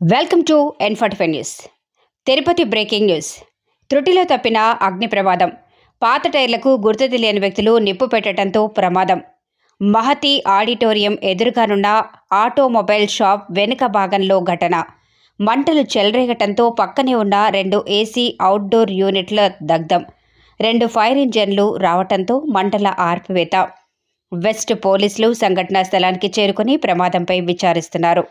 Welcome to N45 news. Tirupati breaking news. త్రుటిలో తప్పిన అగ్ని ప్రమాదం. పాత టైర్లకు గుర్తు తెలియని వ్యక్తులు నిప్పు పెట్టడంతో ప్రమాదం. మహతి ఆడిటోరియం ఎదురుగానున్న ఆటోమొబైల్ షాప్ వెనుక భాగంలో ఘటన. మంటలు చెలరేగటంతో పక్కనే ఉన్న 2 ఏసీ అవుట్డోర్ యూనిట్ల దగ్ధం. 2 ఫైర్ ఇంజన్లు రావటంతో మంటల ఆర్పివేత. వెస్ట్ పోలీసులు సంఘటనా స్థలానికి చేరుకుని ప్రమాదంపై విచారిస్తున్నారు.